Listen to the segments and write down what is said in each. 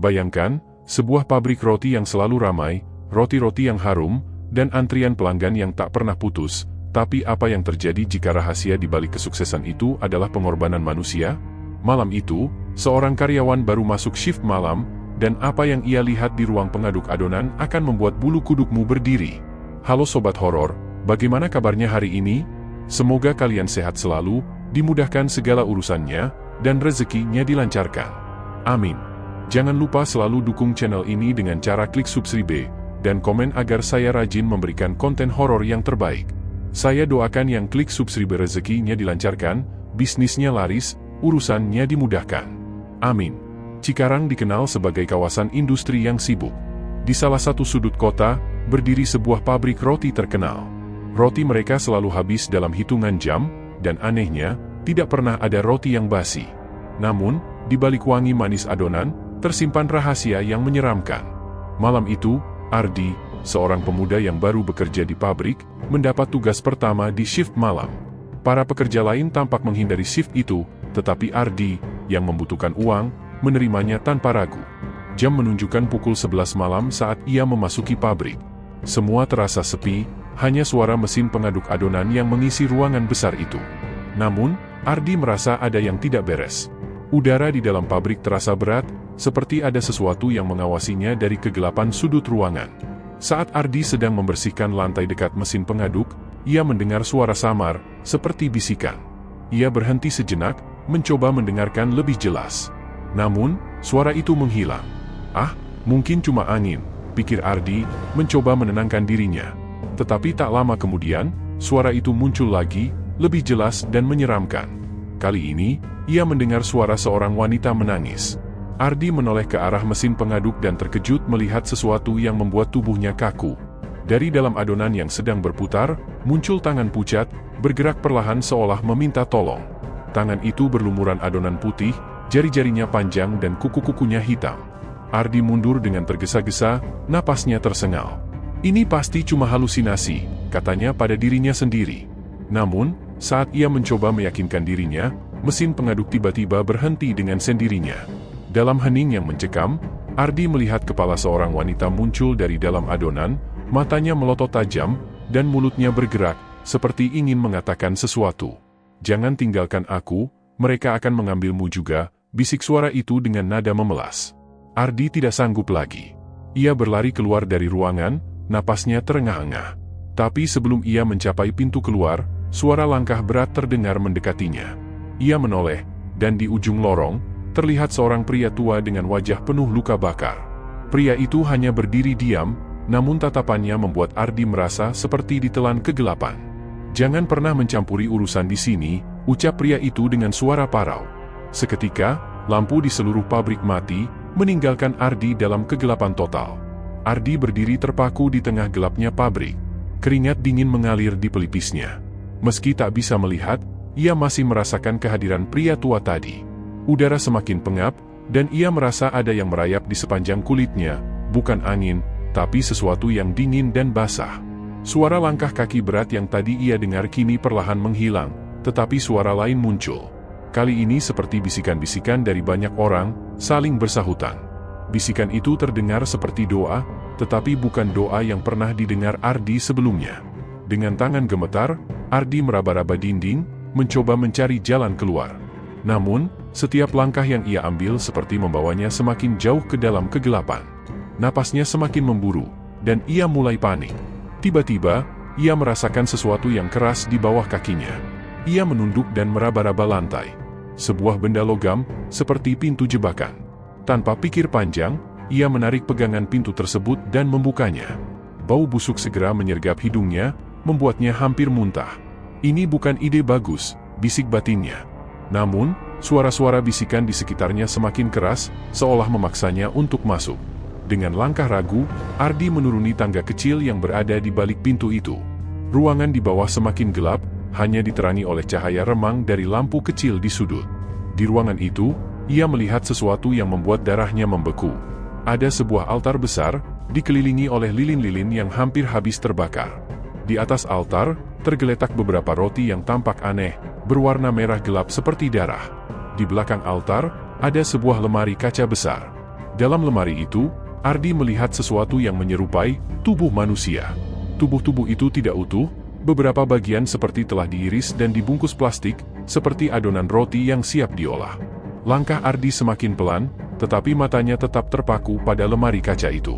Bayangkan, sebuah pabrik roti yang selalu ramai, roti-roti yang harum, dan antrian pelanggan yang tak pernah putus. Tapi apa yang terjadi jika rahasia di balik kesuksesan itu adalah pengorbanan manusia? Malam itu, seorang karyawan baru masuk shift malam, dan apa yang ia lihat di ruang pengaduk adonan akan membuat bulu kudukmu berdiri. Halo Sobat Horor, bagaimana kabarnya hari ini? Semoga kalian sehat selalu, dimudahkan segala urusannya, dan rezekinya dilancarkan. Amin. Jangan lupa selalu dukung channel ini dengan cara klik subscribe, dan komen agar saya rajin memberikan konten horor yang terbaik. Saya doakan yang klik subscribe rezekinya dilancarkan, bisnisnya laris, urusannya dimudahkan. Amin. Cikarang dikenal sebagai kawasan industri yang sibuk. Di salah satu sudut kota, berdiri sebuah pabrik roti terkenal. Roti mereka selalu habis dalam hitungan jam, dan anehnya, tidak pernah ada roti yang basi. Namun, di balik wangi manis adonan, tersimpan rahasia yang menyeramkan. Malam itu, Ardi, seorang pemuda yang baru bekerja di pabrik, mendapat tugas pertama di shift malam. Para pekerja lain tampak menghindari shift itu, tetapi Ardi, yang membutuhkan uang, menerimanya tanpa ragu. Jam menunjukkan pukul 11 malam saat ia memasuki pabrik. Semua terasa sepi, hanya suara mesin pengaduk adonan yang mengisi ruangan besar itu. Namun, Ardi merasa ada yang tidak beres. Udara di dalam pabrik terasa berat, seperti ada sesuatu yang mengawasinya dari kegelapan sudut ruangan. Saat Ardi sedang membersihkan lantai dekat mesin pengaduk, ia mendengar suara samar, seperti bisikan. Ia berhenti sejenak, mencoba mendengarkan lebih jelas. Namun, suara itu menghilang. Ah, mungkin cuma angin, pikir Ardi, mencoba menenangkan dirinya. Tetapi tak lama kemudian, suara itu muncul lagi, lebih jelas dan menyeramkan. Kali ini, ia mendengar suara seorang wanita menangis. Ardi menoleh ke arah mesin pengaduk dan terkejut melihat sesuatu yang membuat tubuhnya kaku. Dari dalam adonan yang sedang berputar, muncul tangan pucat, bergerak perlahan seolah meminta tolong. Tangan itu berlumuran adonan putih, jari-jarinya panjang dan kuku-kukunya hitam. Ardi mundur dengan tergesa-gesa, napasnya tersengal. Ini pasti cuma halusinasi, katanya pada dirinya sendiri. Namun, saat ia mencoba meyakinkan dirinya, mesin pengaduk tiba-tiba berhenti dengan sendirinya. Dalam hening yang mencekam, Ardi melihat kepala seorang wanita muncul dari dalam adonan, matanya melotot tajam, dan mulutnya bergerak, seperti ingin mengatakan sesuatu. "Jangan tinggalkan aku, mereka akan mengambilmu juga," bisik suara itu dengan nada memelas. Ardi tidak sanggup lagi. Ia berlari keluar dari ruangan, napasnya terengah-engah. Tapi sebelum ia mencapai pintu keluar, suara langkah berat terdengar mendekatinya. Ia menoleh, dan di ujung lorong, terlihat seorang pria tua dengan wajah penuh luka bakar. Pria itu hanya berdiri diam, namun tatapannya membuat Ardi merasa seperti ditelan kegelapan. "Jangan pernah mencampuri urusan di sini," ucap pria itu dengan suara parau. Seketika, lampu di seluruh pabrik mati, meninggalkan Ardi dalam kegelapan total. Ardi berdiri terpaku di tengah gelapnya pabrik. Keringat dingin mengalir di pelipisnya. Meski tak bisa melihat, ia masih merasakan kehadiran pria tua tadi. Udara semakin pengap, dan ia merasa ada yang merayap di sepanjang kulitnya, bukan angin, tapi sesuatu yang dingin dan basah. Suara langkah kaki berat yang tadi ia dengar kini perlahan menghilang, tetapi suara lain muncul. Kali ini seperti bisikan-bisikan dari banyak orang, saling bersahutan. Bisikan itu terdengar seperti doa, tetapi bukan doa yang pernah didengar Ardi sebelumnya. Dengan tangan gemetar, Ardi meraba-raba dinding, mencoba mencari jalan keluar. Namun, setiap langkah yang ia ambil seperti membawanya semakin jauh ke dalam kegelapan. Napasnya semakin memburu, dan ia mulai panik. Tiba-tiba, ia merasakan sesuatu yang keras di bawah kakinya. Ia menunduk dan meraba-raba lantai. Sebuah benda logam, seperti pintu jebakan. Tanpa pikir panjang, ia menarik pegangan pintu tersebut dan membukanya. Bau busuk segera menyergap hidungnya, membuatnya hampir muntah. "Ini bukan ide bagus," bisik batinnya. Namun, suara-suara bisikan di sekitarnya semakin keras, seolah memaksanya untuk masuk. Dengan langkah ragu, Ardi menuruni tangga kecil yang berada di balik pintu itu. Ruangan di bawah semakin gelap, hanya diterangi oleh cahaya remang dari lampu kecil di sudut. Di ruangan itu, ia melihat sesuatu yang membuat darahnya membeku. Ada sebuah altar besar, dikelilingi oleh lilin-lilin yang hampir habis terbakar. Di atas altar, tergeletak beberapa roti yang tampak aneh, berwarna merah gelap seperti darah. Di belakang altar, ada sebuah lemari kaca besar. Dalam lemari itu, Ardi melihat sesuatu yang menyerupai tubuh manusia. Tubuh-tubuh itu tidak utuh, beberapa bagian seperti telah diiris dan dibungkus plastik, seperti adonan roti yang siap diolah. Langkah Ardi semakin pelan, tetapi matanya tetap terpaku pada lemari kaca itu.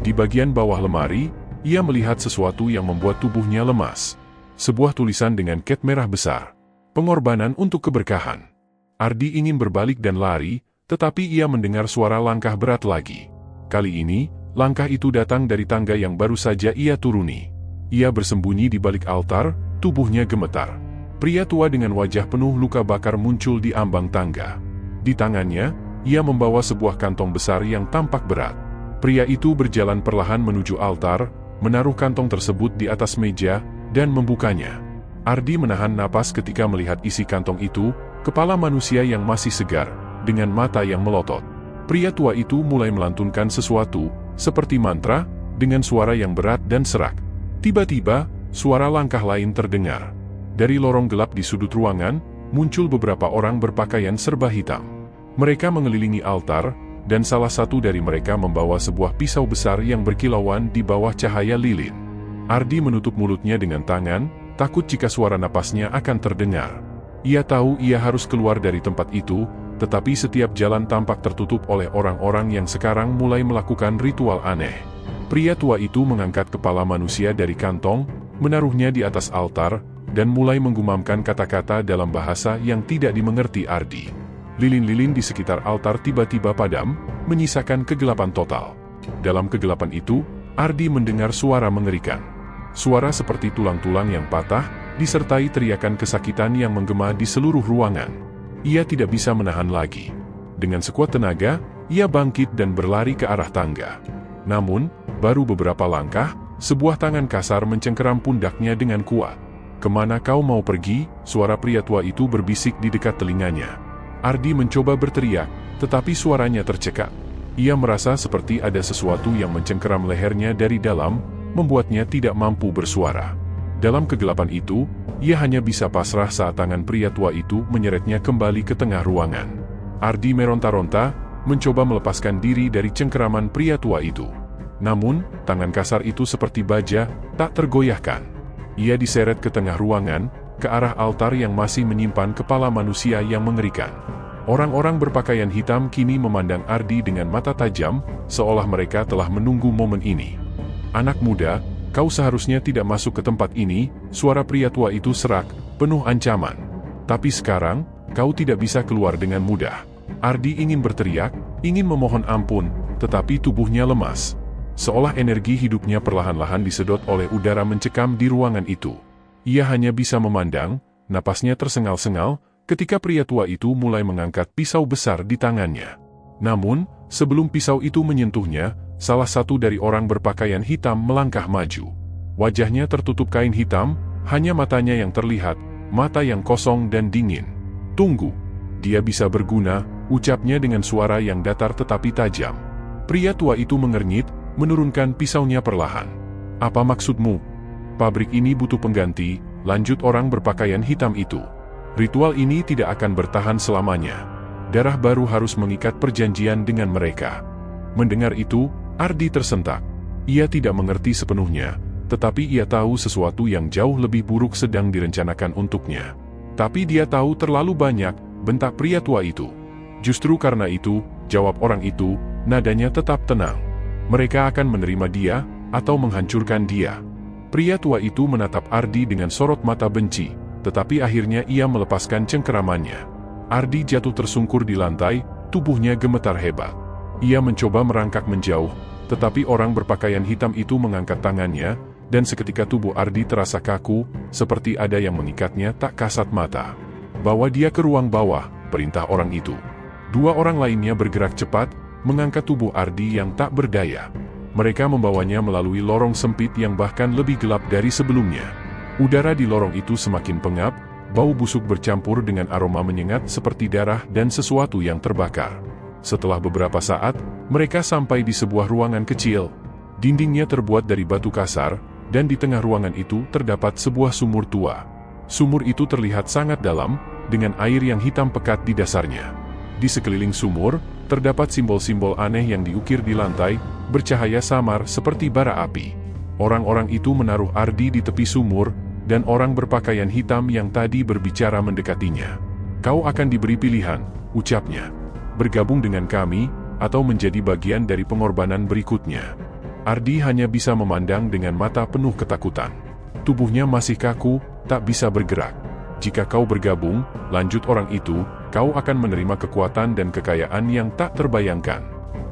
Di bagian bawah lemari, ia melihat sesuatu yang membuat tubuhnya lemas. Sebuah tulisan dengan cat merah besar. Pengorbanan untuk keberkahan. Ardi ingin berbalik dan lari, tetapi ia mendengar suara langkah berat lagi. Kali ini, langkah itu datang dari tangga yang baru saja ia turuni. Ia bersembunyi di balik altar, tubuhnya gemetar. Pria tua dengan wajah penuh luka bakar muncul di ambang tangga. Di tangannya, ia membawa sebuah kantong besar yang tampak berat. Pria itu berjalan perlahan menuju altar, menaruh kantong tersebut di atas meja, dan membukanya. Ardi menahan napas ketika melihat isi kantong itu, kepala manusia yang masih segar, dengan mata yang melotot. Pria tua itu mulai melantunkan sesuatu, seperti mantra, dengan suara yang berat dan serak. Tiba-tiba, suara langkah lain terdengar. Dari lorong gelap di sudut ruangan, muncul beberapa orang berpakaian serba hitam. Mereka mengelilingi altar, dan salah satu dari mereka membawa sebuah pisau besar yang berkilauan di bawah cahaya lilin. Ardi menutup mulutnya dengan tangan, takut jika suara napasnya akan terdengar. Ia tahu ia harus keluar dari tempat itu, tetapi setiap jalan tampak tertutup oleh orang-orang yang sekarang mulai melakukan ritual aneh. Pria tua itu mengangkat kepala manusia dari kantong, menaruhnya di atas altar, dan mulai menggumamkan kata-kata dalam bahasa yang tidak dimengerti Ardi. Lilin-lilin di sekitar altar tiba-tiba padam, menyisakan kegelapan total. Dalam kegelapan itu, Ardi mendengar suara mengerikan. Suara seperti tulang-tulang yang patah, disertai teriakan kesakitan yang menggema di seluruh ruangan. Ia tidak bisa menahan lagi. Dengan sekuat tenaga, ia bangkit dan berlari ke arah tangga. Namun, baru beberapa langkah, sebuah tangan kasar mencengkeram pundaknya dengan kuat. "Kemana kau mau pergi?" Suara pria tua itu berbisik di dekat telinganya. Ardi mencoba berteriak, tetapi suaranya tercekat. Ia merasa seperti ada sesuatu yang mencengkeram lehernya dari dalam, membuatnya tidak mampu bersuara. Dalam kegelapan itu, ia hanya bisa pasrah saat tangan pria tua itu menyeretnya kembali ke tengah ruangan. Ardi meronta-ronta, mencoba melepaskan diri dari cengkeraman pria tua itu. Namun, tangan kasar itu seperti baja, tak tergoyahkan. Ia diseret ke tengah ruangan, ke arah altar yang masih menyimpan kepala manusia yang mengerikan. Orang-orang berpakaian hitam kini memandang Ardi dengan mata tajam, seolah mereka telah menunggu momen ini. "Anak muda, kau seharusnya tidak masuk ke tempat ini," suara pria tua itu serak, penuh ancaman. "Tapi sekarang, kau tidak bisa keluar dengan mudah." Ardi ingin berteriak, ingin memohon ampun, tetapi tubuhnya lemas. Seolah energi hidupnya perlahan-lahan disedot oleh udara mencekam di ruangan itu. Ia hanya bisa memandang, napasnya tersengal-sengal, ketika pria tua itu mulai mengangkat pisau besar di tangannya. Namun, sebelum pisau itu menyentuhnya, salah satu dari orang berpakaian hitam melangkah maju. Wajahnya tertutup kain hitam, hanya matanya yang terlihat, mata yang kosong dan dingin. "Tunggu. Dia bisa berguna," ucapnya dengan suara yang datar tetapi tajam. Pria tua itu mengernyit, menurunkan pisaunya perlahan. "Apa maksudmu?" "Pabrik ini butuh pengganti," lanjut orang berpakaian hitam itu. "Ritual ini tidak akan bertahan selamanya. Darah baru harus mengikat perjanjian dengan mereka." Mendengar itu, Ardi tersentak. Ia tidak mengerti sepenuhnya, tetapi ia tahu sesuatu yang jauh lebih buruk sedang direncanakan untuknya. "Tapi dia tahu terlalu banyak," bentak pria tua itu. "Justru karena itu," jawab orang itu, nadanya tetap tenang. "Mereka akan menerima dia, atau menghancurkan dia." Pria tua itu menatap Ardi dengan sorot mata benci, tetapi akhirnya ia melepaskan cengkeramannya. Ardi jatuh tersungkur di lantai, tubuhnya gemetar hebat. Ia mencoba merangkak menjauh, tetapi orang berpakaian hitam itu mengangkat tangannya, dan seketika tubuh Ardi terasa kaku, seperti ada yang mengikatnya tak kasat mata. "Bawa dia ke ruang bawah," perintah orang itu. Dua orang lainnya bergerak cepat, mengangkat tubuh Ardi yang tak berdaya. Mereka membawanya melalui lorong sempit yang bahkan lebih gelap dari sebelumnya. Udara di lorong itu semakin pengap, bau busuk bercampur dengan aroma menyengat seperti darah dan sesuatu yang terbakar. Setelah beberapa saat, mereka sampai di sebuah ruangan kecil. Dindingnya terbuat dari batu kasar, dan di tengah ruangan itu terdapat sebuah sumur tua. Sumur itu terlihat sangat dalam, dengan air yang hitam pekat di dasarnya. Di sekeliling sumur, terdapat simbol-simbol aneh yang diukir di lantai, bercahaya samar seperti bara api. Orang-orang itu menaruh Ardi di tepi sumur, dan orang berpakaian hitam yang tadi berbicara mendekatinya. "Kau akan diberi pilihan," ucapnya. "Bergabung dengan kami, atau menjadi bagian dari pengorbanan berikutnya." Ardi hanya bisa memandang dengan mata penuh ketakutan. Tubuhnya masih kaku, tak bisa bergerak. "Jika kau bergabung," lanjut orang itu, "kau akan menerima kekuatan dan kekayaan yang tak terbayangkan.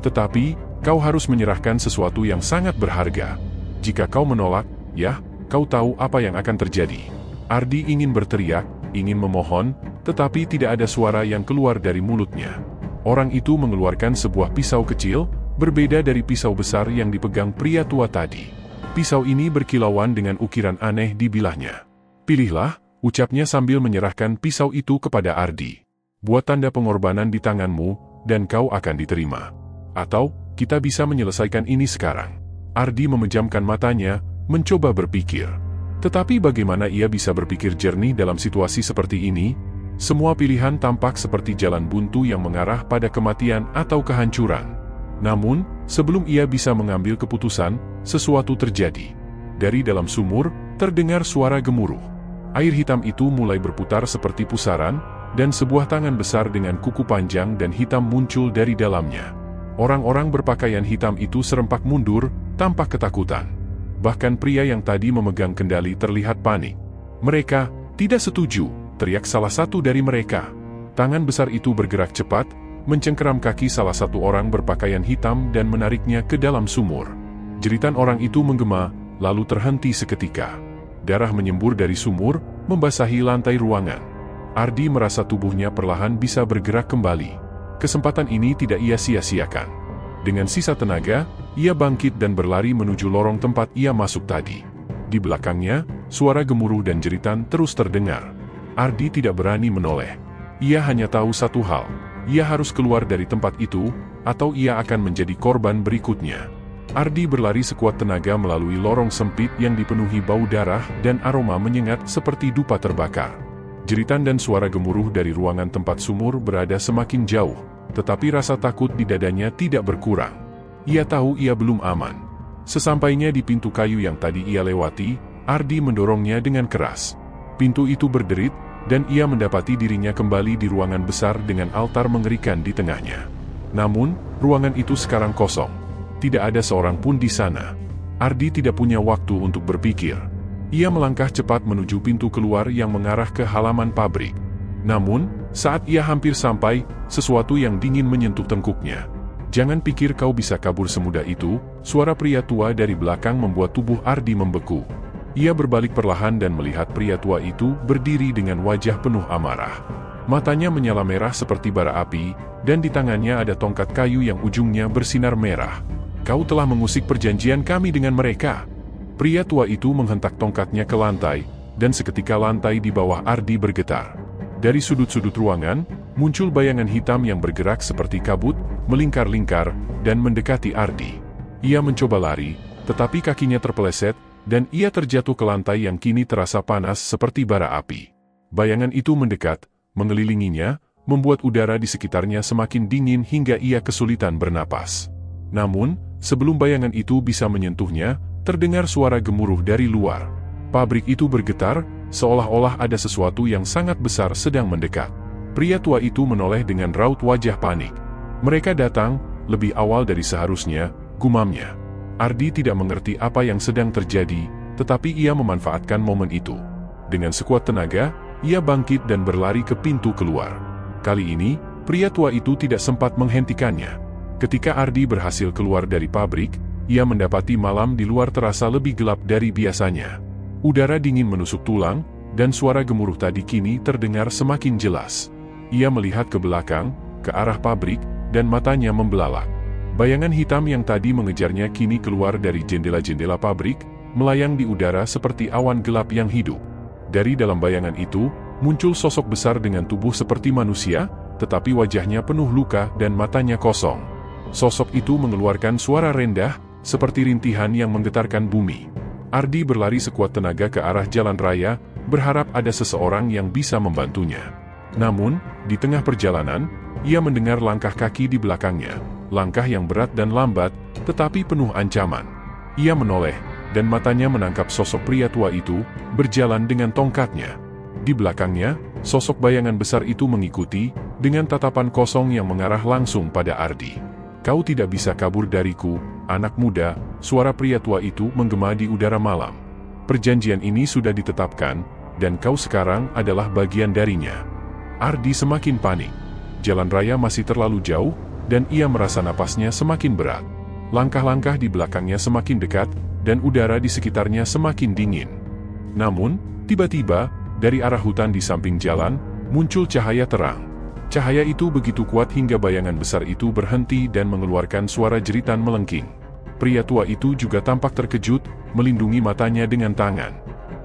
Tetapi, kau harus menyerahkan sesuatu yang sangat berharga. Jika kau menolak, ya, kau tahu apa yang akan terjadi." Ardi ingin berteriak, ingin memohon, tetapi tidak ada suara yang keluar dari mulutnya. Orang itu mengeluarkan sebuah pisau kecil, berbeda dari pisau besar yang dipegang pria tua tadi. Pisau ini berkilauan dengan ukiran aneh di bilahnya. "Pilihlah," ucapnya sambil menyerahkan pisau itu kepada Ardi. "Buat tanda pengorbanan di tanganmu, dan kau akan diterima. Atau, kita bisa menyelesaikan ini sekarang." Ardi memejamkan matanya, mencoba berpikir. Tetapi bagaimana ia bisa berpikir jernih dalam situasi seperti ini? Semua pilihan tampak seperti jalan buntu yang mengarah pada kematian atau kehancuran. Namun, sebelum ia bisa mengambil keputusan, sesuatu terjadi. Dari dalam sumur, terdengar suara gemuruh. Air hitam itu mulai berputar seperti pusaran, dan sebuah tangan besar dengan kuku panjang dan hitam muncul dari dalamnya. Orang-orang berpakaian hitam itu serempak mundur, tampak ketakutan. Bahkan pria yang tadi memegang kendali terlihat panik. "Mereka tidak setuju," teriak salah satu dari mereka. Tangan besar itu bergerak cepat, mencengkeram kaki salah satu orang berpakaian hitam dan menariknya ke dalam sumur. Jeritan orang itu menggema, lalu terhenti seketika. Darah menyembur dari sumur, membasahi lantai ruangan. Ardi merasa tubuhnya perlahan bisa bergerak kembali. Kesempatan ini tidak ia sia-siakan. Dengan sisa tenaga, ia bangkit dan berlari menuju lorong tempat ia masuk tadi. Di belakangnya, suara gemuruh dan jeritan terus terdengar. Ardi tidak berani menoleh. Ia hanya tahu satu hal, ia harus keluar dari tempat itu, atau ia akan menjadi korban berikutnya. Ardi berlari sekuat tenaga melalui lorong sempit yang dipenuhi bau darah dan aroma menyengat seperti dupa terbakar. Jeritan dan suara gemuruh dari ruangan tempat sumur berada semakin jauh, tetapi rasa takut di dadanya tidak berkurang. Ia tahu ia belum aman. Sesampainya di pintu kayu yang tadi ia lewati, Ardi mendorongnya dengan keras. Pintu itu berderit, dan ia mendapati dirinya kembali di ruangan besar dengan altar mengerikan di tengahnya. Namun, ruangan itu sekarang kosong. Tidak ada seorang pun di sana. Ardi tidak punya waktu untuk berpikir. Ia melangkah cepat menuju pintu keluar yang mengarah ke halaman pabrik. Namun, saat ia hampir sampai, sesuatu yang dingin menyentuh tengkuknya. "Jangan pikir kau bisa kabur semudah itu," suara pria tua dari belakang membuat tubuh Ardi membeku. Ia berbalik perlahan dan melihat pria tua itu berdiri dengan wajah penuh amarah. Matanya menyala merah seperti bara api, dan di tangannya ada tongkat kayu yang ujungnya bersinar merah. "Kau telah mengusik perjanjian kami dengan mereka." Pria tua itu menghentak tongkatnya ke lantai, dan seketika lantai di bawah Ardi bergetar. Dari sudut-sudut ruangan, muncul bayangan hitam yang bergerak seperti kabut, melingkar-lingkar, dan mendekati Ardi. Ia mencoba lari, tetapi kakinya terpeleset, dan ia terjatuh ke lantai yang kini terasa panas seperti bara api. Bayangan itu mendekat, mengelilinginya, membuat udara di sekitarnya semakin dingin hingga ia kesulitan bernapas. Namun, sebelum bayangan itu bisa menyentuhnya, terdengar suara gemuruh dari luar. Pabrik itu bergetar, seolah-olah ada sesuatu yang sangat besar sedang mendekat. Pria tua itu menoleh dengan raut wajah panik. "Mereka datang, lebih awal dari seharusnya," gumamnya. Ardi tidak mengerti apa yang sedang terjadi, tetapi ia memanfaatkan momen itu. Dengan sekuat tenaga, ia bangkit dan berlari ke pintu keluar. Kali ini, pria tua itu tidak sempat menghentikannya. Ketika Ardi berhasil keluar dari pabrik, ia mendapati malam di luar terasa lebih gelap dari biasanya. Udara dingin menusuk tulang, dan suara gemuruh tadi kini terdengar semakin jelas. Ia melihat ke belakang, ke arah pabrik, dan matanya membelalak. Bayangan hitam yang tadi mengejarnya kini keluar dari jendela-jendela pabrik, melayang di udara seperti awan gelap yang hidup. Dari dalam bayangan itu, muncul sosok besar dengan tubuh seperti manusia, tetapi wajahnya penuh luka dan matanya kosong. Sosok itu mengeluarkan suara rendah, seperti rintihan yang menggetarkan bumi. Ardi berlari sekuat tenaga ke arah jalan raya, berharap ada seseorang yang bisa membantunya. Namun, di tengah perjalanan, ia mendengar langkah kaki di belakangnya. Langkah yang berat dan lambat, tetapi penuh ancaman. Ia menoleh, dan matanya menangkap sosok pria tua itu, berjalan dengan tongkatnya. Di belakangnya, sosok bayangan besar itu mengikuti, dengan tatapan kosong yang mengarah langsung pada Ardi. "Kau tidak bisa kabur dariku, anak muda," suara pria tua itu menggema di udara malam. "Perjanjian ini sudah ditetapkan, dan kau sekarang adalah bagian darinya." Ardi semakin panik. Jalan raya masih terlalu jauh, dan ia merasa napasnya semakin berat. Langkah-langkah di belakangnya semakin dekat, dan udara di sekitarnya semakin dingin. Namun, tiba-tiba, dari arah hutan di samping jalan, muncul cahaya terang. Cahaya itu begitu kuat hingga bayangan besar itu berhenti dan mengeluarkan suara jeritan melengking. Pria tua itu juga tampak terkejut, melindungi matanya dengan tangan.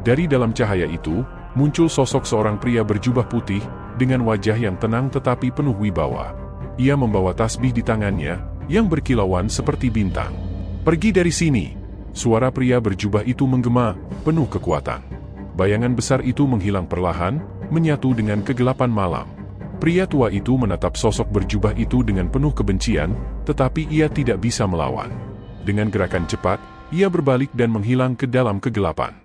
Dari dalam cahaya itu, muncul sosok seorang pria berjubah putih, dengan wajah yang tenang tetapi penuh wibawa. Ia membawa tasbih di tangannya, yang berkilauan seperti bintang. "Pergi dari sini!" Suara pria berjubah itu menggema, penuh kekuatan. Bayangan besar itu menghilang perlahan, menyatu dengan kegelapan malam. Pria tua itu menatap sosok berjubah itu dengan penuh kebencian, tetapi ia tidak bisa melawan. Dengan gerakan cepat, ia berbalik dan menghilang ke dalam kegelapan.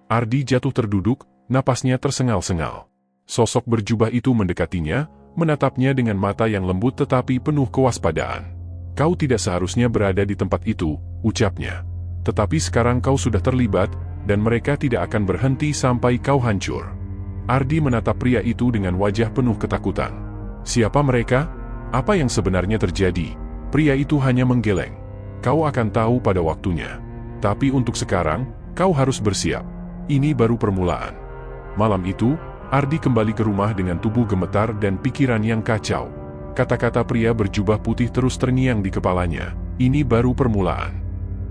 Ardi jatuh terduduk, napasnya tersengal-sengal. Sosok berjubah itu mendekatinya, menatapnya dengan mata yang lembut tetapi penuh kewaspadaan. "Kau tidak seharusnya berada di tempat itu," ucapnya. "Tetapi sekarang kau sudah terlibat, dan mereka tidak akan berhenti sampai kau hancur." Ardi menatap pria itu dengan wajah penuh ketakutan. "Siapa mereka? Apa yang sebenarnya terjadi?" Pria itu hanya menggeleng. "Kau akan tahu pada waktunya. Tapi untuk sekarang, kau harus bersiap. Ini baru permulaan." Malam itu, Ardi kembali ke rumah dengan tubuh gemetar dan pikiran yang kacau. Kata-kata pria berjubah putih terus terngiang di kepalanya. Ini baru permulaan.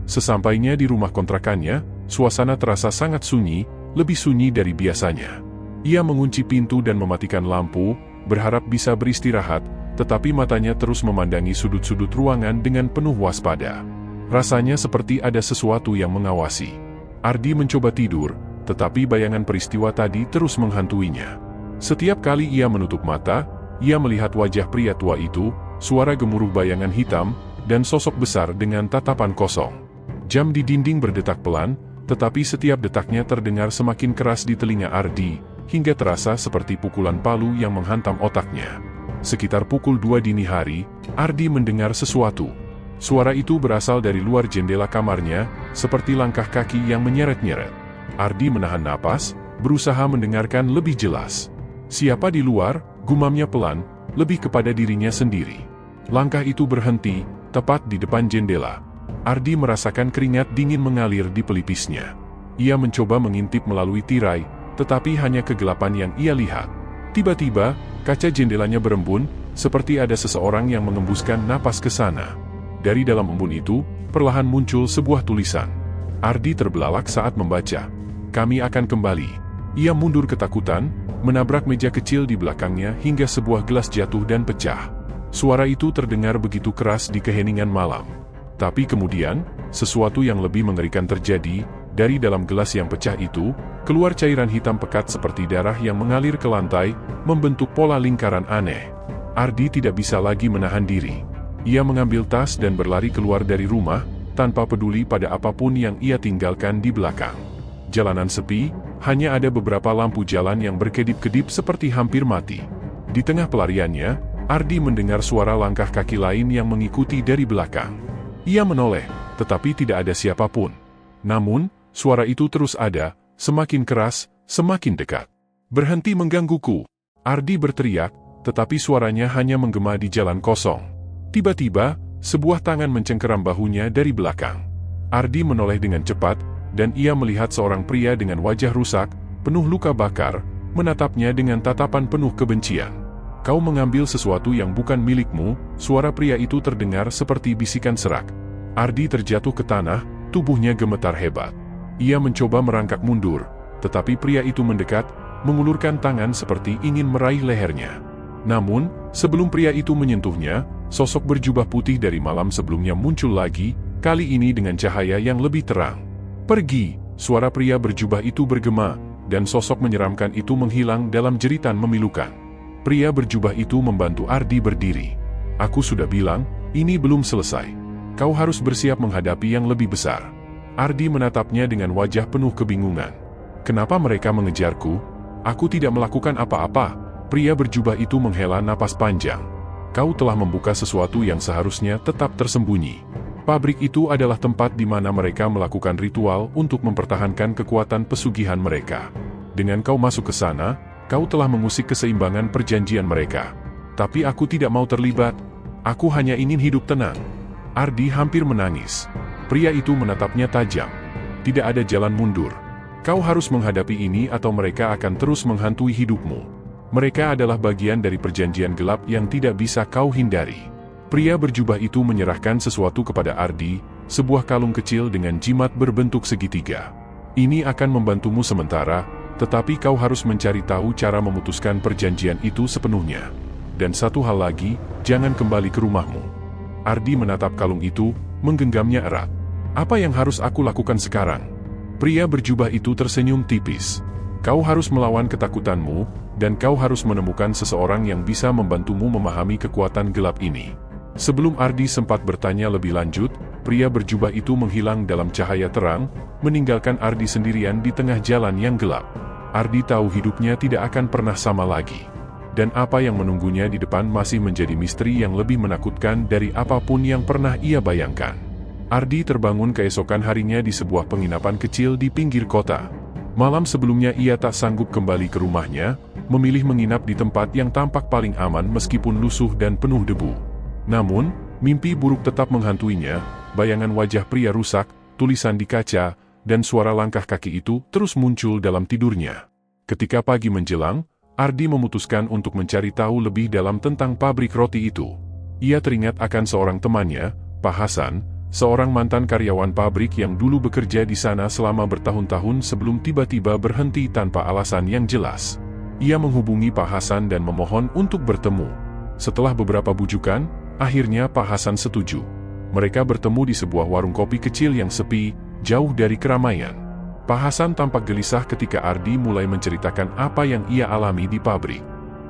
Sesampainya di rumah kontrakannya, suasana terasa sangat sunyi, lebih sunyi dari biasanya. Ia mengunci pintu dan mematikan lampu, berharap bisa beristirahat, tetapi matanya terus memandangi sudut-sudut ruangan dengan penuh waspada. Rasanya seperti ada sesuatu yang mengawasi. Ardi mencoba tidur, tetapi bayangan peristiwa tadi terus menghantuinya. Setiap kali ia menutup mata, ia melihat wajah pria tua itu, suara gemuruh bayangan hitam, dan sosok besar dengan tatapan kosong. Jam di dinding berdetak pelan, tetapi setiap detaknya terdengar semakin keras di telinga Ardi, hingga terasa seperti pukulan palu yang menghantam otaknya. Sekitar pukul 2 dini hari, Ardi mendengar sesuatu. Suara itu berasal dari luar jendela kamarnya, seperti langkah kaki yang menyeret-nyeret. Ardi menahan napas, berusaha mendengarkan lebih jelas. "Siapa di luar?" gumamnya pelan, lebih kepada dirinya sendiri. Langkah itu berhenti, tepat di depan jendela. Ardi merasakan keringat dingin mengalir di pelipisnya. Ia mencoba mengintip melalui tirai, tetapi hanya kegelapan yang ia lihat. Tiba-tiba, kaca jendelanya berembun, seperti ada seseorang yang mengembuskan napas ke sana. Dari dalam embun itu, perlahan muncul sebuah tulisan. Ardi terbelalak saat membaca. "Kami akan kembali." Ia mundur ketakutan, menabrak meja kecil di belakangnya hingga sebuah gelas jatuh dan pecah. Suara itu terdengar begitu keras di keheningan malam. Tapi kemudian, sesuatu yang lebih mengerikan terjadi. Dari dalam gelas yang pecah itu, keluar cairan hitam pekat seperti darah yang mengalir ke lantai, membentuk pola lingkaran aneh. Ardi tidak bisa lagi menahan diri. Ia mengambil tas dan berlari keluar dari rumah, tanpa peduli pada apapun yang ia tinggalkan di belakang. Jalanan sepi, hanya ada beberapa lampu jalan yang berkedip-kedip seperti hampir mati. Di tengah pelariannya, Ardi mendengar suara langkah kaki lain yang mengikuti dari belakang. Ia menoleh, tetapi tidak ada siapapun. Namun, suara itu terus ada, semakin keras, semakin dekat. "Berhenti menggangguku!" Ardi berteriak, tetapi suaranya hanya menggema di jalan kosong. Tiba-tiba, sebuah tangan mencengkeram bahunya dari belakang. Ardi menoleh dengan cepat, dan ia melihat seorang pria dengan wajah rusak, penuh luka bakar, menatapnya dengan tatapan penuh kebencian. "Kau mengambil sesuatu yang bukan milikmu," suara pria itu terdengar seperti bisikan serak. Ardi terjatuh ke tanah, tubuhnya gemetar hebat. Ia mencoba merangkak mundur, tetapi pria itu mendekat, mengulurkan tangan seperti ingin meraih lehernya. Namun, sebelum pria itu menyentuhnya, sosok berjubah putih dari malam sebelumnya muncul lagi, kali ini dengan cahaya yang lebih terang. "Pergi!" suara pria berjubah itu bergema, dan sosok menyeramkan itu menghilang dalam jeritan memilukan. Pria berjubah itu membantu Ardi berdiri. "Aku sudah bilang, ini belum selesai. Kau harus bersiap menghadapi yang lebih besar." Ardi menatapnya dengan wajah penuh kebingungan. "Kenapa mereka mengejarku? Aku tidak melakukan apa-apa." Pria berjubah itu menghela napas panjang. "Kau telah membuka sesuatu yang seharusnya tetap tersembunyi. Pabrik itu adalah tempat di mana mereka melakukan ritual untuk mempertahankan kekuatan pesugihan mereka. Dengan kau masuk ke sana, kau telah mengusik keseimbangan perjanjian mereka. Tapi aku tidak mau terlibat. Aku hanya ingin hidup tenang." Ardi hampir menangis. Pria itu menatapnya tajam. "Tidak ada jalan mundur. Kau harus menghadapi ini atau mereka akan terus menghantui hidupmu. Mereka adalah bagian dari perjanjian gelap yang tidak bisa kau hindari." Pria berjubah itu menyerahkan sesuatu kepada Ardi, sebuah kalung kecil dengan jimat berbentuk segitiga. "Ini akan membantumu sementara, tetapi kau harus mencari tahu cara memutuskan perjanjian itu sepenuhnya. Dan satu hal lagi, jangan kembali ke rumahmu." Ardi menatap kalung itu, menggenggamnya erat. "Apa yang harus aku lakukan sekarang?" Pria berjubah itu tersenyum tipis. "Kau harus melawan ketakutanmu, dan kau harus menemukan seseorang yang bisa membantumu memahami kekuatan gelap ini." Sebelum Ardi sempat bertanya lebih lanjut, pria berjubah itu menghilang dalam cahaya terang, meninggalkan Ardi sendirian di tengah jalan yang gelap. Ardi tahu hidupnya tidak akan pernah sama lagi. Dan apa yang menunggunya di depan masih menjadi misteri yang lebih menakutkan dari apapun yang pernah ia bayangkan. Ardi terbangun keesokan harinya di sebuah penginapan kecil di pinggir kota. Malam sebelumnya ia tak sanggup kembali ke rumahnya, memilih menginap di tempat yang tampak paling aman meskipun lusuh dan penuh debu. Namun, mimpi buruk tetap menghantuinya, bayangan wajah pria rusak, tulisan di kaca, dan suara langkah kaki itu terus muncul dalam tidurnya. Ketika pagi menjelang, Ardi memutuskan untuk mencari tahu lebih dalam tentang pabrik roti itu. Ia teringat akan seorang temannya, Pak Hasan, seorang mantan karyawan pabrik yang dulu bekerja di sana selama bertahun-tahun sebelum tiba-tiba berhenti tanpa alasan yang jelas. Ia menghubungi Pak Hasan dan memohon untuk bertemu. Setelah beberapa bujukan, akhirnya Pak Hasan setuju. Mereka bertemu di sebuah warung kopi kecil yang sepi, jauh dari keramaian. Pak Hasan tampak gelisah ketika Ardi mulai menceritakan apa yang ia alami di pabrik.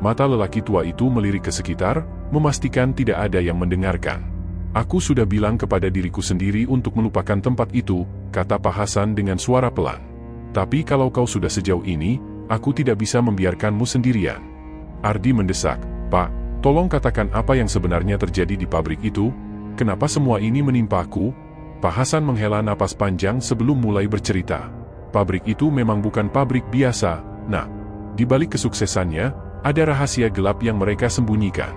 Mata lelaki tua itu melirik ke sekitar, memastikan tidak ada yang mendengarkan. "Aku sudah bilang kepada diriku sendiri untuk melupakan tempat itu," kata Pak Hasan dengan suara pelan. "Tapi kalau kau sudah sejauh ini, aku tidak bisa membiarkanmu sendirian." Ardi mendesak, "Pak, tolong katakan apa yang sebenarnya terjadi di pabrik itu. Kenapa semua ini menimpaku?" Pak Hasan menghela napas panjang sebelum mulai bercerita. "Pabrik itu memang bukan pabrik biasa, Nak. Di balik kesuksesannya, ada rahasia gelap yang mereka sembunyikan."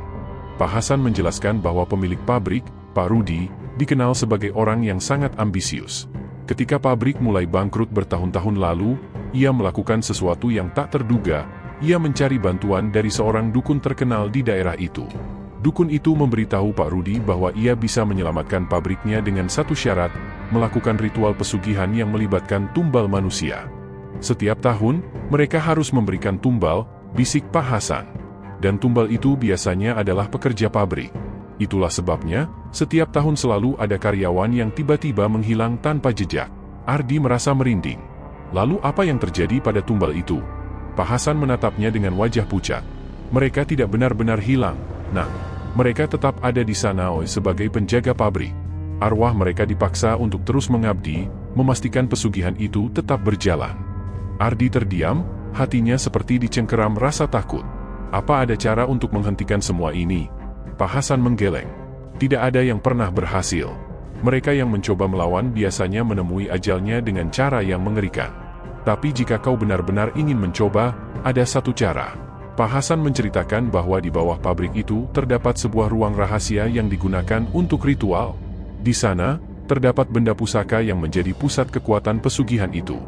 Pak Hasan menjelaskan bahwa pemilik pabrik, Pak Rudi, dikenal sebagai orang yang sangat ambisius. Ketika pabrik mulai bangkrut bertahun-tahun lalu, ia melakukan sesuatu yang tak terduga. Ia mencari bantuan dari seorang dukun terkenal di daerah itu. Dukun itu memberitahu Pak Rudi bahwa ia bisa menyelamatkan pabriknya dengan satu syarat, melakukan ritual pesugihan yang melibatkan tumbal manusia. "Setiap tahun, mereka harus memberikan tumbal," bisik Pak Hasan. "Dan tumbal itu biasanya adalah pekerja pabrik. Itulah sebabnya, setiap tahun selalu ada karyawan yang tiba-tiba menghilang tanpa jejak." Ardi merasa merinding. Lalu apa yang terjadi pada tumbal itu? Pak Hasan menatapnya dengan wajah pucat. "Mereka tidak benar-benar hilang, Nak. Mereka tetap ada di sana sebagai penjaga pabrik. Arwah mereka dipaksa untuk terus mengabdi, memastikan pesugihan itu tetap berjalan." Ardi terdiam, hatinya seperti dicengkeram rasa takut. "Apa ada cara untuk menghentikan semua ini?" Pak Hasan menggeleng. "Tidak ada yang pernah berhasil. Mereka yang mencoba melawan biasanya menemui ajalnya dengan cara yang mengerikan. Tapi jika kau benar-benar ingin mencoba, ada satu cara." Pak Hasan menceritakan bahwa di bawah pabrik itu terdapat sebuah ruang rahasia yang digunakan untuk ritual. Di sana, terdapat benda pusaka yang menjadi pusat kekuatan pesugihan itu.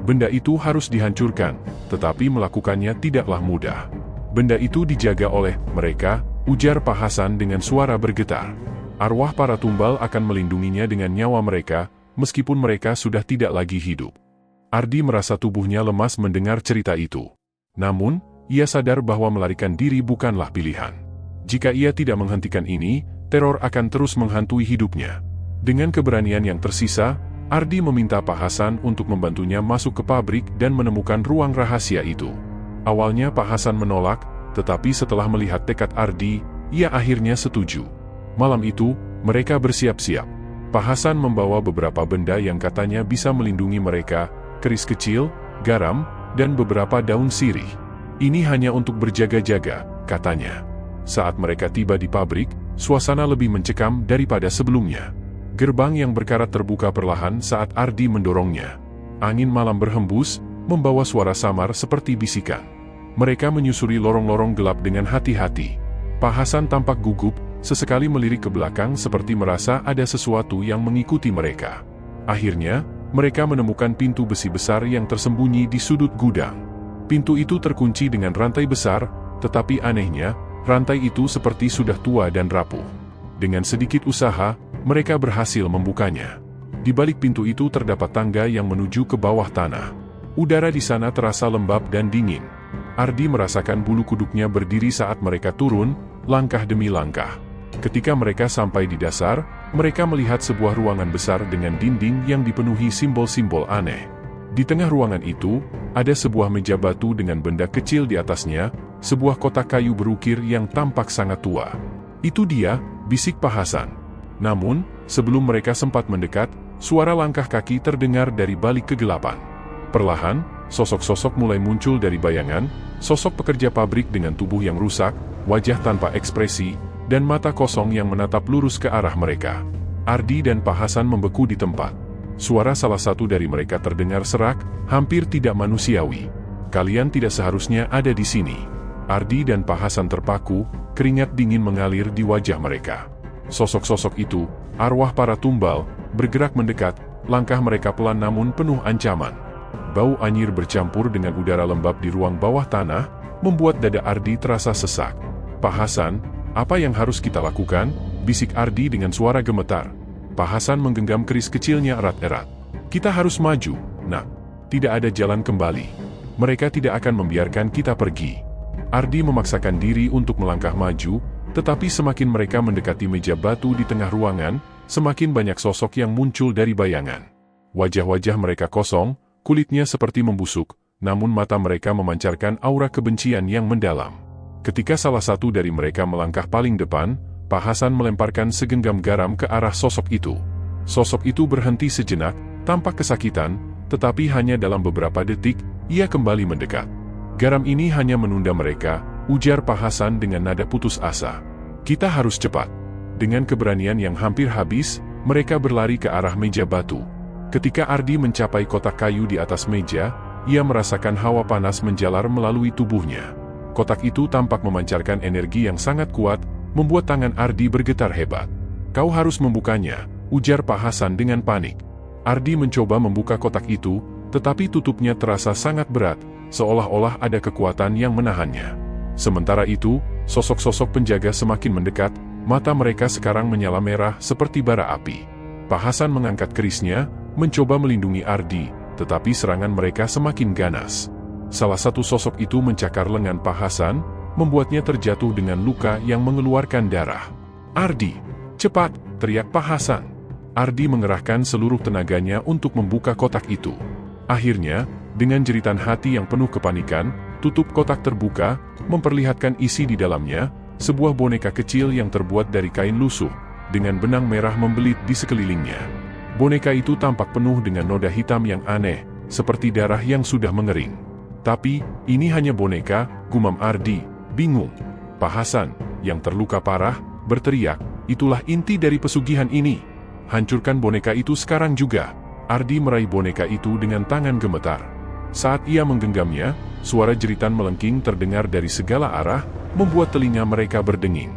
Benda itu harus dihancurkan, tetapi melakukannya tidaklah mudah. "Benda itu dijaga oleh mereka," ujar Pak Hasan dengan suara bergetar. "Arwah para tumbal akan melindunginya dengan nyawa mereka, meskipun mereka sudah tidak lagi hidup." Ardi merasa tubuhnya lemas mendengar cerita itu. Namun, ia sadar bahwa melarikan diri bukanlah pilihan. Jika ia tidak menghentikan ini, teror akan terus menghantui hidupnya. Dengan keberanian yang tersisa, Ardi meminta Pak Hasan untuk membantunya masuk ke pabrik dan menemukan ruang rahasia itu. Awalnya Pak Hasan menolak, Tetapi setelah melihat tekad Ardi, ia akhirnya setuju. Malam itu, mereka bersiap-siap. Pak Hasan membawa beberapa benda yang katanya bisa melindungi mereka, keris kecil, garam, dan beberapa daun sirih. Ini hanya untuk berjaga-jaga, katanya. Saat mereka tiba di pabrik, suasana lebih mencekam daripada sebelumnya. Gerbang yang berkarat terbuka perlahan saat Ardi mendorongnya. Angin malam berhembus, membawa suara samar seperti bisikan. Mereka menyusuri lorong-lorong gelap dengan hati-hati. Pak Hasan tampak gugup, sesekali melirik ke belakang seperti merasa ada sesuatu yang mengikuti mereka. Akhirnya, mereka menemukan pintu besi besar yang tersembunyi di sudut gudang. Pintu itu terkunci dengan rantai besar, tetapi anehnya, rantai itu seperti sudah tua dan rapuh. Dengan sedikit usaha, mereka berhasil membukanya. Di balik pintu itu terdapat tangga yang menuju ke bawah tanah. Udara di sana terasa lembab dan dingin. Ardi merasakan bulu kuduknya berdiri saat mereka turun, langkah demi langkah. Ketika mereka sampai di dasar, mereka melihat sebuah ruangan besar dengan dinding yang dipenuhi simbol-simbol aneh. Di tengah ruangan itu, ada sebuah meja batu dengan benda kecil di atasnya, sebuah kotak kayu berukir yang tampak sangat tua. "Itu dia," bisik Pak Hasan. Namun, sebelum mereka sempat mendekat, suara langkah kaki terdengar dari balik kegelapan. Perlahan, sosok-sosok mulai muncul dari bayangan, sosok pekerja pabrik dengan tubuh yang rusak, wajah tanpa ekspresi, dan mata kosong yang menatap lurus ke arah mereka. Ardi dan Pak Hasan membeku di tempat. Suara salah satu dari mereka terdengar serak, hampir tidak manusiawi. "Kalian tidak seharusnya ada di sini." Ardi dan Pak Hasan terpaku, keringat dingin mengalir di wajah mereka. Sosok-sosok itu, arwah para tumbal, bergerak mendekat, langkah mereka pelan namun penuh ancaman. Bau anyir bercampur dengan udara lembab di ruang bawah tanah, membuat dada Ardi terasa sesak. "Pak Hasan, apa yang harus kita lakukan?" bisik Ardi dengan suara gemetar. Pak Hasan menggenggam keris kecilnya erat-erat. "Kita harus maju, nak. Tidak ada jalan kembali. Mereka tidak akan membiarkan kita pergi." Ardi memaksakan diri untuk melangkah maju, tetapi semakin mereka mendekati meja batu di tengah ruangan, semakin banyak sosok yang muncul dari bayangan. Wajah-wajah mereka kosong, kulitnya seperti membusuk, namun mata mereka memancarkan aura kebencian yang mendalam. Ketika salah satu dari mereka melangkah paling depan, Pak Hasan melemparkan segenggam garam ke arah sosok itu. Sosok itu berhenti sejenak, tampak kesakitan, tetapi hanya dalam beberapa detik, ia kembali mendekat. "Garam ini hanya menunda mereka," ujar Pak Hasan dengan nada putus asa. "Kita harus cepat." Dengan keberanian yang hampir habis, mereka berlari ke arah meja batu. Ketika Ardi mencapai kotak kayu di atas meja, ia merasakan hawa panas menjalar melalui tubuhnya. Kotak itu tampak memancarkan energi yang sangat kuat, membuat tangan Ardi bergetar hebat. "Kau harus membukanya," ujar Pak Hasan dengan panik. Ardi mencoba membuka kotak itu, tetapi tutupnya terasa sangat berat, seolah-olah ada kekuatan yang menahannya. Sementara itu, sosok-sosok penjaga semakin mendekat, mata mereka sekarang menyala merah seperti bara api. Pak Hasan mengangkat kerisnya, mencoba melindungi Ardi, tetapi serangan mereka semakin ganas. Salah satu sosok itu mencakar lengan Pak Hasan, membuatnya terjatuh dengan luka yang mengeluarkan darah. "Ardi, cepat!" teriak Pak Hasan. Ardi mengerahkan seluruh tenaganya untuk membuka kotak itu. Akhirnya, dengan jeritan hati yang penuh kepanikan, tutup kotak terbuka, memperlihatkan isi di dalamnya, sebuah boneka kecil yang terbuat dari kain lusuh, dengan benang merah membelit di sekelilingnya. Boneka itu tampak penuh dengan noda hitam yang aneh, seperti darah yang sudah mengering. "Tapi, ini hanya boneka," gumam Ardi, bingung. Pak Hasan, yang terluka parah, berteriak, "Itulah inti dari pesugihan ini. Hancurkan boneka itu sekarang juga." Ardi meraih boneka itu dengan tangan gemetar. Saat ia menggenggamnya, suara jeritan melengking terdengar dari segala arah, membuat telinga mereka berdenging.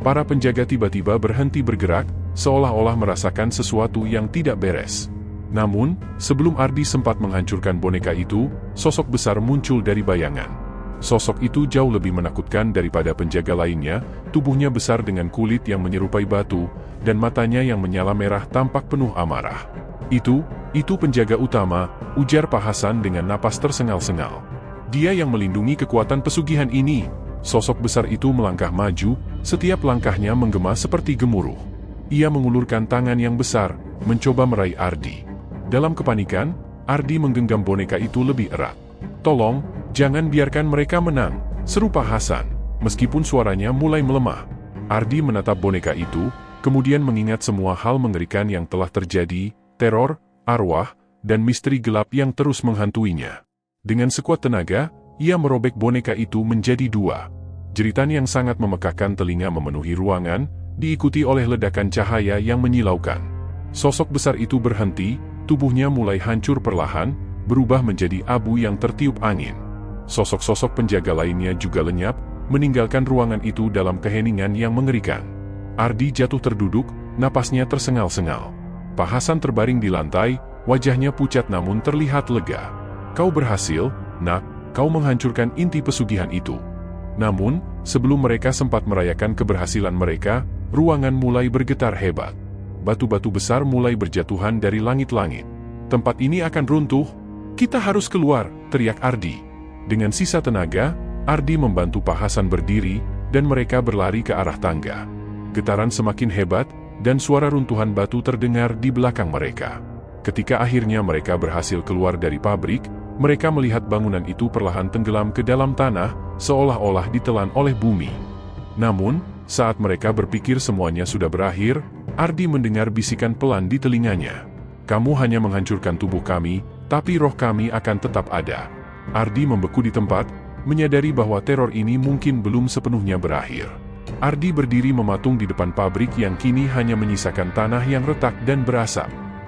Para penjaga tiba-tiba berhenti bergerak, seolah-olah merasakan sesuatu yang tidak beres. Namun, sebelum Ardi sempat menghancurkan boneka itu, sosok besar muncul dari bayangan. Sosok itu jauh lebih menakutkan daripada penjaga lainnya, tubuhnya besar dengan kulit yang menyerupai batu, dan matanya yang menyala merah tampak penuh amarah. Itu penjaga utama," ujar Pak Hasan dengan napas tersengal-sengal. "Dia yang melindungi kekuatan pesugihan ini." Sosok besar itu melangkah maju, setiap langkahnya menggema seperti gemuruh. Ia mengulurkan tangan yang besar, mencoba meraih Ardi. Dalam kepanikan, Ardi menggenggam boneka itu lebih erat. "Tolong, jangan biarkan mereka menang," seru Pak Hasan. meskipun suaranya mulai melemah. Ardi menatap boneka itu, kemudian mengingat semua hal mengerikan yang telah terjadi, teror, arwah, dan misteri gelap yang terus menghantuinya. Dengan sekuat tenaga, ia merobek boneka itu menjadi dua. Jeritan yang sangat memekakkan telinga memenuhi ruangan, diikuti oleh ledakan cahaya yang menyilaukan. Sosok besar itu berhenti, tubuhnya mulai hancur perlahan, berubah menjadi abu yang tertiup angin. Sosok-sosok penjaga lainnya juga lenyap, meninggalkan ruangan itu dalam keheningan yang mengerikan. Ardi jatuh terduduk, napasnya tersengal-sengal. Pak Hasan terbaring di lantai, wajahnya pucat namun terlihat lega. "Kau berhasil, Nak, kau menghancurkan inti pesugihan itu." Namun, sebelum mereka sempat merayakan keberhasilan mereka, ruangan mulai bergetar hebat. Batu-batu besar mulai berjatuhan dari langit-langit. "Tempat ini akan runtuh. Kita harus keluar," teriak Ardi. Dengan sisa tenaga, Ardi membantu Pak Hasan berdiri, dan mereka berlari ke arah tangga. Getaran semakin hebat, dan suara runtuhan batu terdengar di belakang mereka. Ketika akhirnya mereka berhasil keluar dari pabrik, mereka melihat bangunan itu perlahan tenggelam ke dalam tanah, seolah-olah ditelan oleh bumi. Namun, saat mereka berpikir semuanya sudah berakhir, Ardi mendengar bisikan pelan di telinganya. "Kamu hanya menghancurkan tubuh kami, tapi roh kami akan tetap ada." Ardi membeku di tempat, menyadari bahwa teror ini mungkin belum sepenuhnya berakhir. Ardi berdiri mematung di depan pabrik yang kini hanya menyisakan tanah yang retak dan berasap.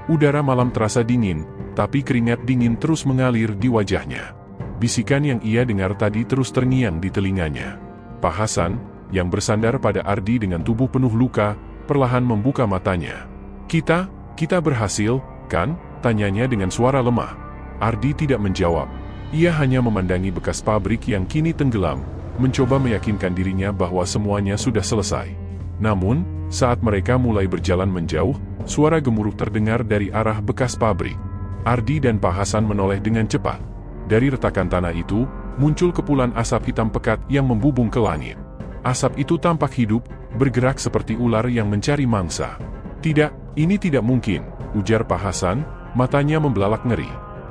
Udara malam terasa dingin, tapi keringat dingin terus mengalir di wajahnya. Bisikan yang ia dengar tadi terus terngiang di telinganya. Pak Hasan, yang bersandar pada Ardi dengan tubuh penuh luka, perlahan membuka matanya. Kita berhasil, kan?" tanyanya dengan suara lemah. Ardi tidak menjawab. Ia hanya memandangi bekas pabrik yang kini tenggelam, mencoba meyakinkan dirinya bahwa semuanya sudah selesai. Namun, saat mereka mulai berjalan menjauh, suara gemuruh terdengar dari arah bekas pabrik. Ardi dan Pak Hasan menoleh dengan cepat. Dari retakan tanah itu, muncul kepulan asap hitam pekat yang membubung ke langit. Asap itu tampak hidup, bergerak seperti ular yang mencari mangsa. "Tidak, ini tidak mungkin," ujar Pak Hasan, matanya membelalak ngeri.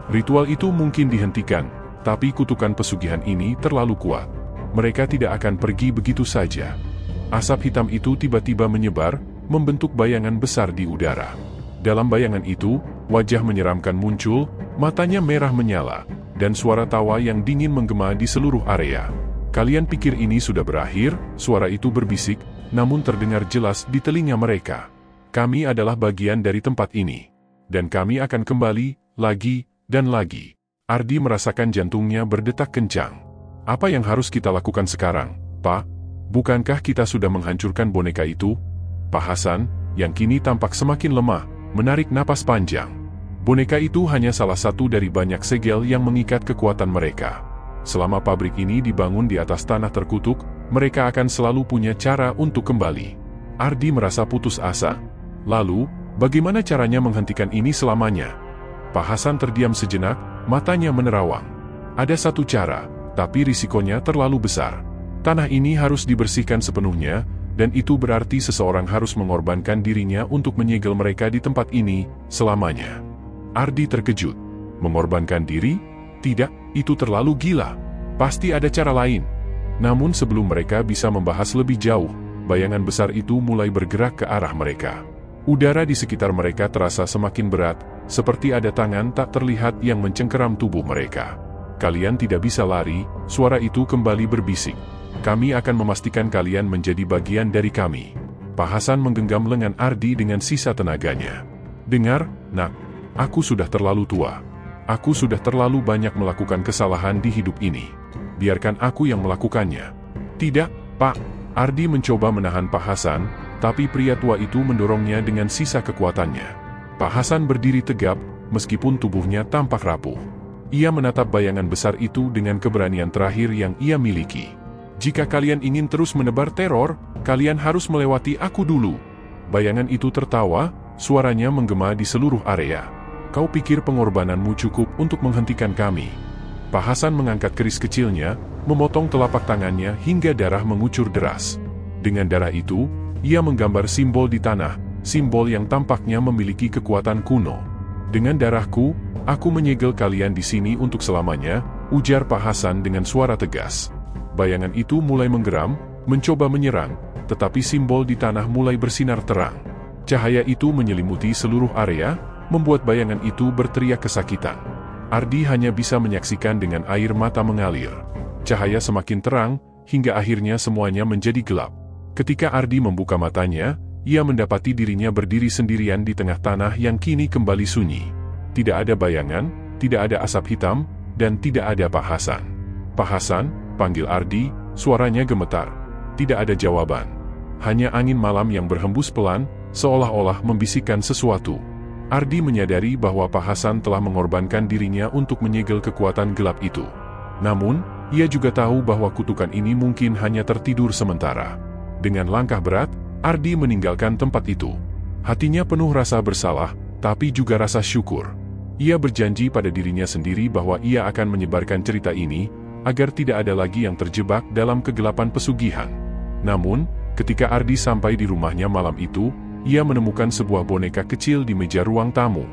"Ritual itu mungkin dihentikan, tapi kutukan pesugihan ini terlalu kuat. Mereka tidak akan pergi begitu saja." Asap hitam itu tiba-tiba menyebar, membentuk bayangan besar di udara. Dalam bayangan itu, wajah menyeramkan muncul, matanya merah menyala, dan suara tawa yang dingin menggema di seluruh area. "Kalian pikir ini sudah berakhir?" suara itu berbisik, namun terdengar jelas di telinga mereka. "Kami adalah bagian dari tempat ini. Dan kami akan kembali, lagi, dan lagi." Ardi merasakan jantungnya berdetak kencang. "Apa yang harus kita lakukan sekarang, Pak? Bukankah kita sudah menghancurkan boneka itu?" Pak Hasan, yang kini tampak semakin lemah, menarik napas panjang. Boneka itu hanya salah satu dari banyak segel yang mengikat kekuatan mereka. Selama pabrik ini dibangun di atas tanah terkutuk, mereka akan selalu punya cara untuk kembali. Ardi merasa putus asa. Lalu, bagaimana caranya menghentikan ini selamanya? Pak Hasan terdiam sejenak, matanya menerawang. "Ada satu cara, tapi risikonya terlalu besar. Tanah ini harus dibersihkan sepenuhnya, dan itu berarti seseorang harus mengorbankan dirinya untuk menyegel mereka di tempat ini, selamanya." Ardi terkejut. "Mengorbankan diri? Tidak, itu terlalu gila. Pasti ada cara lain." Namun sebelum mereka bisa membahas lebih jauh, bayangan besar itu mulai bergerak ke arah mereka. Udara di sekitar mereka terasa semakin berat, seperti ada tangan tak terlihat yang mencengkeram tubuh mereka. "Kalian tidak bisa lari," suara itu kembali berbisik. "Kami akan memastikan kalian menjadi bagian dari kami." Pak Hasan menggenggam lengan Ardi dengan sisa tenaganya. "Dengar, Nak, aku sudah terlalu tua. Aku sudah terlalu banyak melakukan kesalahan di hidup ini. Biarkan aku yang melakukannya." "Tidak, Pak." Ardi mencoba menahan Pak Hasan, tapi pria tua itu mendorongnya dengan sisa kekuatannya. Pak Hasan berdiri tegap, meskipun tubuhnya tampak rapuh. Ia menatap bayangan besar itu dengan keberanian terakhir yang ia miliki. "Jika kalian ingin terus menebar teror, kalian harus melewati aku dulu." Bayangan itu tertawa, suaranya menggema di seluruh area. "Kau pikir pengorbananmu cukup untuk menghentikan kami?" Pak Hasan mengangkat keris kecilnya, memotong telapak tangannya hingga darah mengucur deras. Dengan darah itu, ia menggambar simbol di tanah, simbol yang tampaknya memiliki kekuatan kuno. "Dengan darahku, aku menyegel kalian di sini untuk selamanya," ujar Pak Hasan dengan suara tegas. Bayangan itu mulai menggeram, mencoba menyerang, tetapi simbol di tanah mulai bersinar terang. Cahaya itu menyelimuti seluruh area, membuat bayangan itu berteriak kesakitan. Ardi hanya bisa menyaksikan dengan air mata mengalir. Cahaya semakin terang, hingga akhirnya semuanya menjadi gelap. Ketika Ardi membuka matanya, ia mendapati dirinya berdiri sendirian di tengah tanah yang kini kembali sunyi. Tidak ada bayangan, tidak ada asap hitam, dan tidak ada Pak Hasan. "Pak Hasan," panggil Ardi, suaranya gemetar. Tidak ada jawaban. Hanya angin malam yang berhembus pelan, seolah-olah membisikkan sesuatu. Ardi menyadari bahwa Pak Hasan telah mengorbankan dirinya untuk menyegel kekuatan gelap itu. Namun, ia juga tahu bahwa kutukan ini mungkin hanya tertidur sementara. Dengan langkah berat, Ardi meninggalkan tempat itu. Hatinya penuh rasa bersalah, tapi juga rasa syukur. Ia berjanji pada dirinya sendiri bahwa ia akan menyebarkan cerita ini, agar tidak ada lagi yang terjebak dalam kegelapan pesugihan. Namun, ketika Ardi sampai di rumahnya malam itu, ia menemukan sebuah boneka kecil di meja ruang tamu.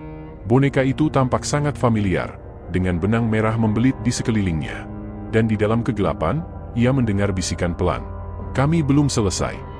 Boneka itu tampak sangat familiar, dengan benang merah membelit di sekelilingnya. Dan di dalam kegelapan, ia mendengar bisikan pelan. "Kami belum selesai."